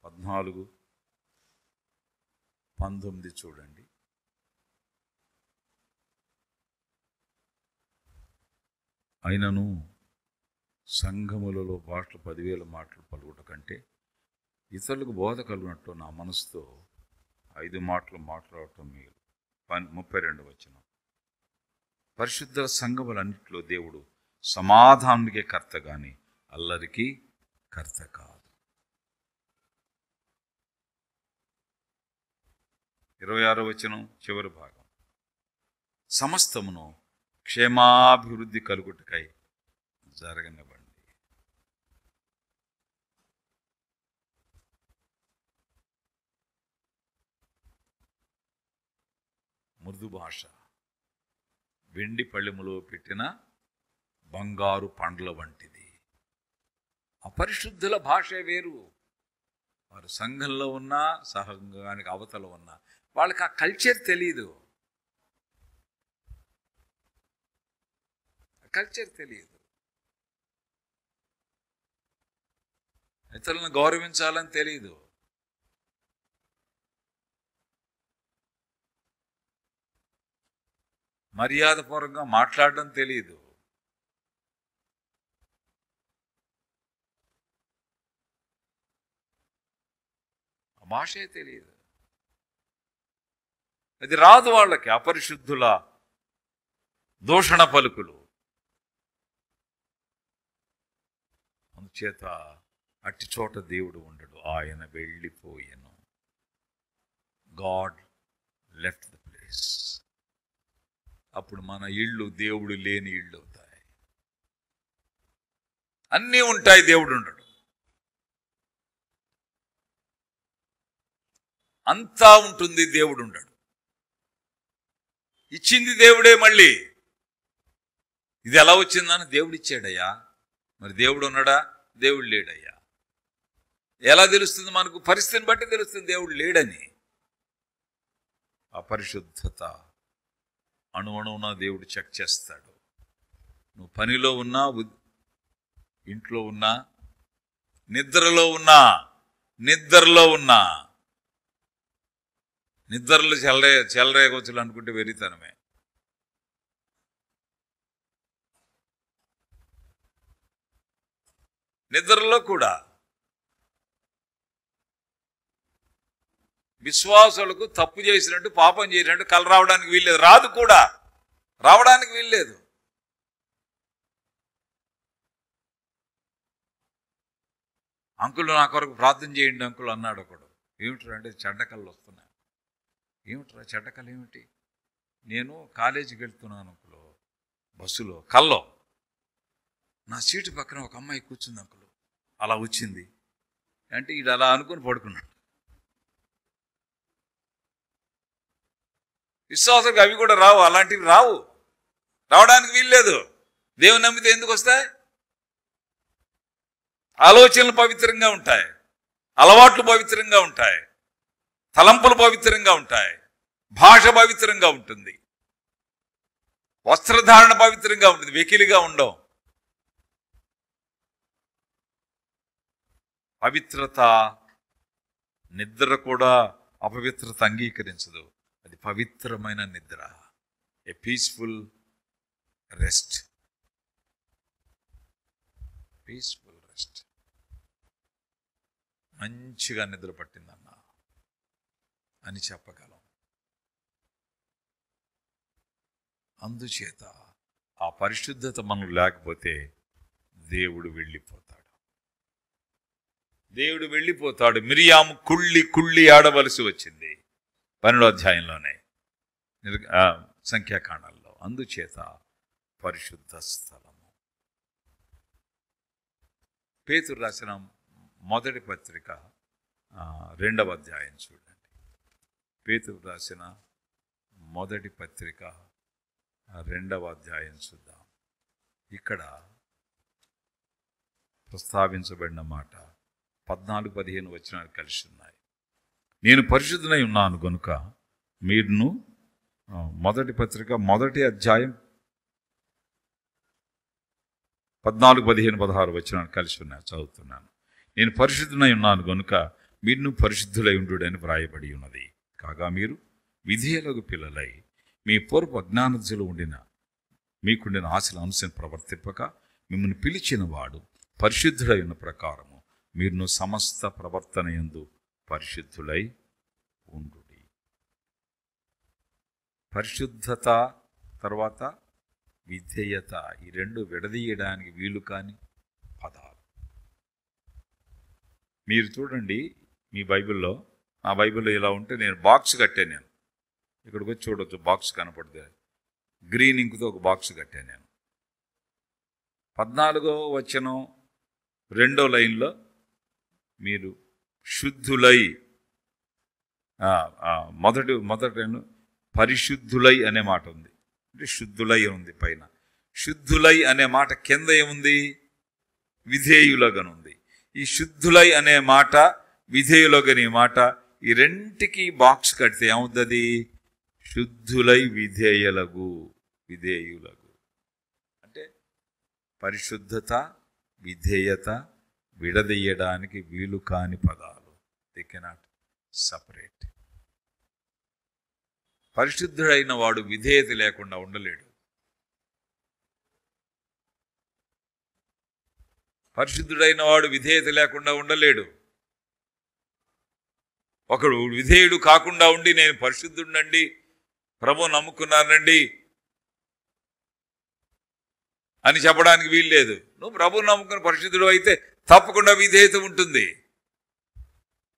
[SPEAKER 1] 14:19 చూడండి. అయినను సంఘములలో భాషలు 10,000 మాటలు పలుకుట కంటే ఇతరులకు బోధ కలుగునట్లు నా మనసుతో 5 మాటలు మాట్లాడటం మేలు. 32 వచనం. పరిశుద్ధ సంఘములన్నిటిలో దేవుడు సమాధానానికి కర్త గాని అల్లరికి కర్త కాదు. 26 వచనం చివరి భాగం. సమస్తమును క్షేమాభివృద్ధి కలుగుటకై జరగనివ్వండి. మృదు భాష వెండి పళ్ళెములో పెట్టిన బంగారు పండ్ల వంటిది. అపరిశుద్ధుల భాష వేరు. వారు సంఘంలో ఉన్నా, సంఘానికి అవతల ఉన్నా, వాళ్ళకి ఆ కల్చర్ తెలియదు. ఇతరులను గౌరవించాలని తెలియదు. మర్యాదపూర్వకంగా మాట్లాడడం తెలియదు. ఆ భాషే తెలియదు. అది రాదు వాళ్ళకి. అపరిశుద్ధుల దూషణ పలుకులు. అందుచేత అట్టి చోట దేవుడు ఉండడు, ఆయన వెళ్ళిపోయాను. God left the place. అప్పుడు మన ఇళ్ళు దేవుడు లేని ఇళ్ళు అవుతాయి. అన్నీ ఉంటాయి, దేవుడు ఉండడు. అంతా ఉంటుంది, దేవుడు ఉండడు. ఇచ్చింది దేవుడే. మళ్ళీ ఇది ఎలా వచ్చిందని దేవుడు ఇచ్చాడయ్యా. మరి దేవుడు ఉన్నాడా? దేవుడు లేడయ్యా. ఎలా తెలుస్తుంది మనకు? పరిస్థితిని బట్టి తెలుస్తుంది దేవుడు లేడని. అపరిశుద్ధత అణువణువున దేవుడు చెక్ చేస్తాడు. నువ్వు పనిలో ఉన్నా, ఇంట్లో ఉన్నా, నిద్రలో ఉన్నా నిద్రలు చెలరేగొచ్చులు అనుకుంటే వెరితనమే. నిద్రలో కూడా విశ్వాసులకు తప్పు చేసినట్టు, పాపం చేసినట్టు కల రావడానికి వీల్లేదు. రాదు కూడా, రావడానికి వీల్లేదు. అంకుల్ నా కొరకు ప్రార్థన చేయండి అంకుల్ అన్నాడు ఒకడు. ఏమిట్రా అంటే చెడ్డకళ్ళు వస్తున్నాయి. ఏమిట్రా చెడ్డకళ్ళు ఏమిటి? నేను కాలేజీకి వెళ్తున్నాను అంకులు, బస్సులో కల్లో నా సీటు పక్కన ఒక అమ్మాయి కూర్చుంది అంకులు. అలా వచ్చింది అంటే ఇది అలా అనుకుని పడుకున్నాడు. విశ్వాసాలకు అవి కూడా రావు, అలాంటివి రావు, రావడానికి వీల్లేదు. దేవుని నమ్మితే ఎందుకు వస్తాయి? ఆలోచనలు పవిత్రంగా ఉంటాయి, అలవాట్లు పవిత్రంగా ఉంటాయి, తలంపులు పవిత్రంగా ఉంటాయి, భాష పవిత్రంగా ఉంటుంది, వస్త్రధారణ పవిత్రంగా ఉంటుంది, వెకిలిగా ఉండవు. పవిత్రత. నిద్ర కూడా అపవిత్రత అంగీకరించదు. అది పవిత్రమైన నిద్ర. A peaceful rest. మంచిగా నిద్ర పట్టిందన్నా అని చెప్పగలం. అందుచేత ఆ పరిశుద్ధత మనం లేకపోతే దేవుడు వెళ్ళిపోతాడు. మిరియాము కుళ్ళి ఆడవలసి వచ్చింది 12వ అధ్యాయంలోనే, సంఖ్యాకాండంలో. అందుచేత పరిశుద్ధ స్థలము. పేతురు రాసిన మొదటి పత్రిక 2వ అధ్యాయం చూడండి. పేతురు రాసిన మొదటి పత్రిక 2వ అధ్యాయం చూద్దాం. ఇక్కడ ప్రస్తావించబడిన మాట 14-15 వచనాలు కలిసి ఉన్నాయి. నేను పరిశుద్ధునై ఉన్నాను గనుక మీరును, మొదటి పత్రిక 1వ అధ్యాయం 14-15-16 వచనాలు కలిసి ఉన్నాయి, చదువుతున్నాను. నేను పరిశుద్ధునై ఉన్నాను గనుక మీరును పరిశుద్ధులై ఉండుడని వ్రాయబడి ఉన్నది. కాగా మీరు విధేయులకు పిల్లలై మీ పూర్వ అజ్ఞానతలో మీకుండిన ఆశల అంశం ప్రవర్తింపక మిమ్మల్ని పిలిచిన వాడు పరిశుద్ధుడై ఉన్న ప్రకారము మీరును సమస్త ప్రవర్తన యందు పరిశుద్ధులై ఉండుడి. పరిశుద్ధత తర్వాత విధేయత, ఈ రెండు విడదీయడానికి వీలు కాని పదాలు. మీరు చూడండి మీ బైబిల్లో, ఆ బైబిల్లో ఇలా ఉంటే నేను బాక్స్ కట్టాను. నేను ఇక్కడికి వచ్చి చూడవచ్చు, బాక్స్ కనపడుతుంది. గ్రీన్ ఇంకుతో ఒక బాక్స్ కట్టాను నేను. 14వ వచనం 2వ లైన్లో మీరు శుద్ధులై, మొదటి లైన్ పరిశుద్ధులై అనే మాట ఉంది. అంటే శుద్ధులై ఉంది పైన. శుద్ధులై అనే మాట కింద ఏముంది? విధేయులగనుంది. ఈ శుద్ధులై అనే మాట, విధేయులగని మాట, ఈ రెంటికి బాక్స్ కడితే ఏమవుతుంది? శుద్ధులై విధేయులగు. అంటే పరిశుద్ధత, విధేయత విడదీయడానికి వీలు కాని పదాలు. They cannot separate. పరిశుద్ధుడైన వాడు విధేయత లేకుండా ఉండలేడు. పరిశుద్ధుడైన వాడు విధేయత లేకుండా ఉండలేడు. ఒకడు విధేయుడు కాకుండా ఉండి నేను పరిశుద్ధుడినండి, ప్రభు నమ్ముకున్నానండి అని చెప్పడానికి వీల్లేదు. నువ్వు ప్రభు నమ్ముకున్న పరిశుద్ధుడు అయితే తప్పకుండా విధేయత ఉంటుంది,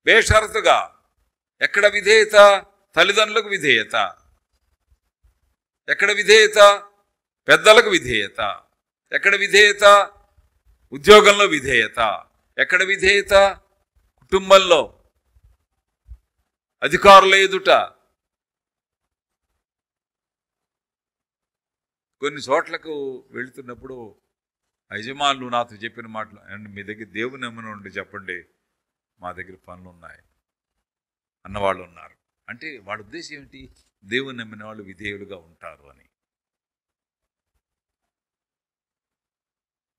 [SPEAKER 1] బేషరతుగా. ఎక్కడ విధేయత? తల్లిదండ్రులకు విధేయత. ఎక్కడ విధేయత? పెద్దలకు విధేయత. ఎక్కడ విధేయత? ఉద్యోగంలో విధేయత. ఎక్కడ విధేయత? కుటుంబంలో, అధికారుల ఎదుట. కొన్ని చోట్లకు వెళుతున్నప్పుడు యజమానులు నాతో చెప్పిన మాటలు, అండ్ మీ దగ్గర దేవుని నమ్మిన ఉండి చెప్పండి, మా దగ్గర పనులు ఉన్నాయి అన్నవాళ్ళు ఉన్నారు. అంటే వాళ్ళ ఉద్దేశం ఏమిటి? దేవుని నమ్మిన వాళ్ళు విధేయులుగా ఉంటారు అని.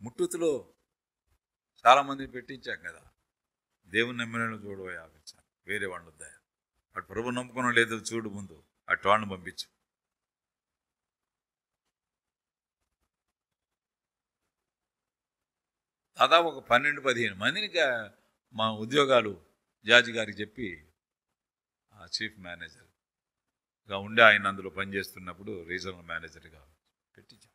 [SPEAKER 1] ముట్టుతులో చాలామందిని పెట్టించాం కదా, దేవుని నమ్మిన వాళ్ళు చూడబోయే ఆపించాను, వేరే వాళ్ళు వద్దా, అటు ప్రభు నమ్ముకున్న లేదు చూడు, ముందు అటు వాళ్ళని పంపించు. దాదాపు ఒక 12-15 మందిని మా ఉద్యోగాలు జార్జి గారికి చెప్పి, చీఫ్ మేనేజర్గా ఉండి ఆయన అందులో పనిచేస్తున్నప్పుడు రీజనల్ మేనేజర్గా పెట్టించాం.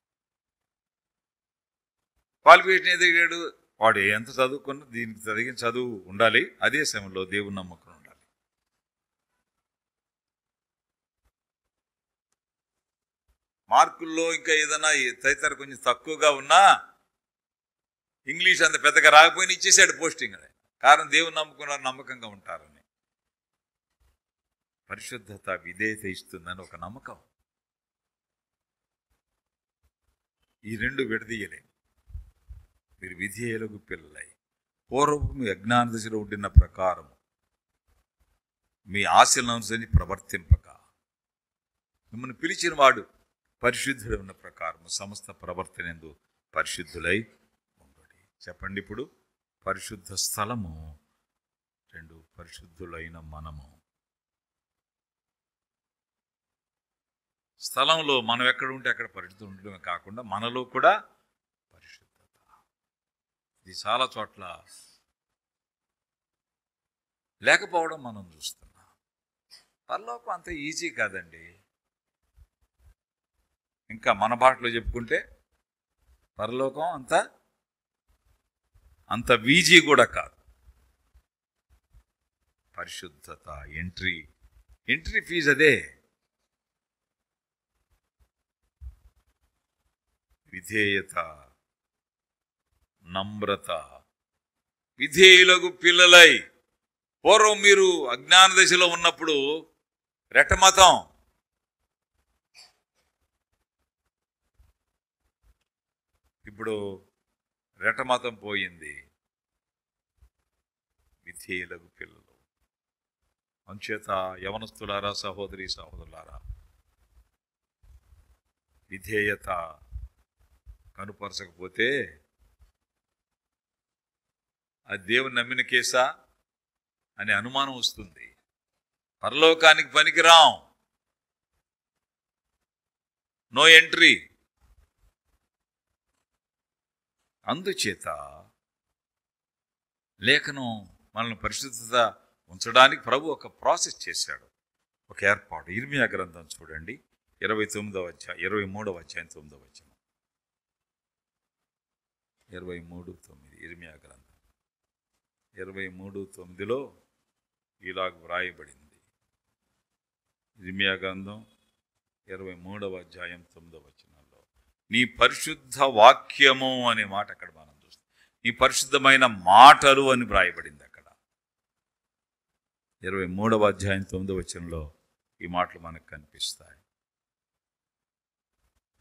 [SPEAKER 1] క్వాలిఫికేషన్ ఎదిగాడు వాడు, ఎంత చదువుకున్నా దీనికి తగిన చదువు ఉండాలి, అదే సమయంలో దేవుని నమ్మకం ఉండాలి. మార్కుల్లో ఇంకా ఏదైనా తదితర కొంచెం తక్కువగా ఉన్నా, ఇంగ్లీష్ అంత పెద్దగా రాకపోయినా ఇచ్చేసాడు పోస్టింగ్. కారణం దేవుని నమ్ముకున్నారు, నమ్మకంగా ఉంటారని. పరిశుద్ధత విధేయత ఇస్తుందని ఒక నమ్మకం. ఈ రెండు విడదీయలేము. మీరు విధేయులకు పిల్లలై పూర్వపు మీ అజ్ఞాన దశలో ఉండిన ప్రకారం మీ ఆశలను అనుసరించి ప్రవర్తింపక, మిమ్మల్ని పిలిచిన వాడు పరిశుద్ధుడు ఉన్న ప్రకారం సమస్త ప్రవర్తనందు పరిశుద్ధులై ఉండడి. చెప్పండి ఇప్పుడు, పరిశుద్ధ స్థలము, 2 పరిశుద్ధులైన మనము. స్థలంలో మనం ఎక్కడ ఉంటే అక్కడ పరిశుద్ధులు ఉండడమే కాకుండా మనలో కూడా పరిశుద్ధత. ఇది చాలా చోట్ల లేకపోవడం మనం చూస్తున్నాం. పరలోకం అంత ఈజీ కాదండి. ఇంకా మన బాటలో చెప్పుకుంటే పరలోకం అంత ఈజీ కూడా కాదు. పరిశుద్ధత, ఎంట్రీ ఫీజు అదే. విధేయత, నమ్రత, విధేయులకు పిల్లలై. పూర్వం మీరు అజ్ఞాన దశలో ఉన్నప్పుడు రెట్టమతం, ఇప్పుడు రెట్టమతం పోయింది. విధేయులకు పిల్లలు. అంచేత యవనస్తులారా, సహోదరి సహోదరులారా, విధేయత కనుపరచకపోతే అది దేవుని నమ్మిన కేసా అనే అనుమానం వస్తుంది. పరలోకానికి పనికిరాం, నో ఎంట్రీ. అందుచేత లేఖనం మనల్ని పరిశుద్ధత ఉంచడానికి ప్రభు ఒక ప్రాసెస్ చేశాడు, ఒక ఏర్పాటు. ఇర్మియా గ్రంథం చూడండి, 23వ అధ్యాయం 9 23:9 ఇర్మియా గ్రంథం 23:9లో ఇలాగ వ్రాయబడింది. ఇర్మియా గ్రంథం 23వ అధ్యాయం 9 నీ పరిశుద్ధ వాక్యము అనే మాట అక్కడ మనం చూస్తాం. నీ పరిశుద్ధమైన మాటలు అని వ్రాయబడింది అక్కడ. 23వ అధ్యాయం 9 ఈ మాటలు మనకు కనిపిస్తాయి.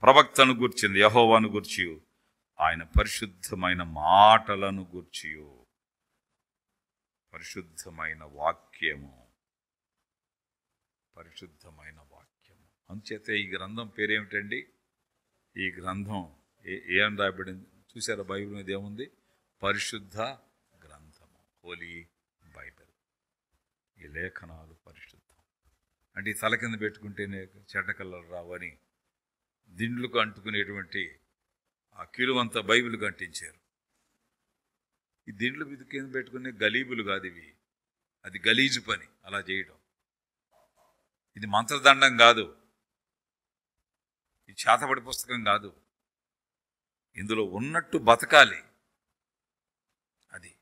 [SPEAKER 1] ప్రవక్తను గూర్చింది, యెహోవాను గూర్చి, ఆయన పరిశుద్ధమైన మాటలను గూర్చి, పరిశుద్ధమైన వాక్యము, పరిశుద్ధమైన వాక్యము. అందుచేత ఈ గ్రంథం పేరేమిటండి? ఈ గ్రంథం ఏం రాయబడింది చూసారా? బైబిల్ మీద ఏముంది? పరిశుద్ధ గ్రంథము, హోలీ బైబిల్. ఈ లేఖనాలు పరిశుద్ధం. అంటే ఈ తల కింద పెట్టుకుంటేనే చెడ్డకల్లలు రావని దిండ్లకు అంటుకునేటువంటి ఆ కిలువంతా బైబిల్కి అంటించారు. ఈ దిండ్లు మీద కింద పెట్టుకునే గలీబులు కాదు ఇవి. అది గలీజు పని అలా చేయడం. ఇది మంత్రదండం కాదు, ఇది చేతబడి పుస్తకం కాదు. ఇందులో ఉన్నట్టు బతకాలి. అది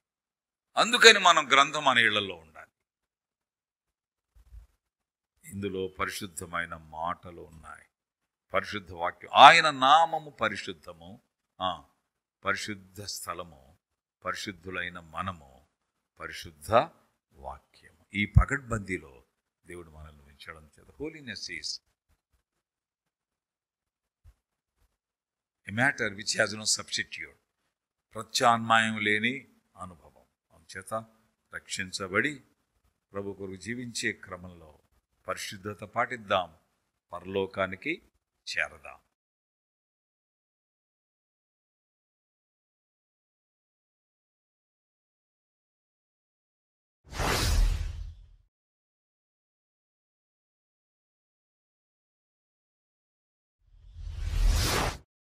[SPEAKER 1] అందుకని మనం గ్రంథం అనే ఇళ్లలో ఉండాలి. ఇందులో పరిశుద్ధమైన మాటలు ఉన్నాయి, పరిశుద్ధ వాక్యం. ఆయన నామము పరిశుద్ధము, పరిశుద్ధ స్థలము, పరిశుద్ధులైన మనము, పరిశుద్ధ వాక్యము. ఈ పకడ్బందీలో దేవుడు మనల్ని ఉంచడం చేత holiness is a matter which has no substitute. ప్రత్యామ్నాయం లేని అనుభవం. అందుచేత రక్షించబడి ప్రభు కొరకు జీవించే క్రమంలో పరిశుద్ధత పాటిద్దాం, పరలోకానికి చేరదాం.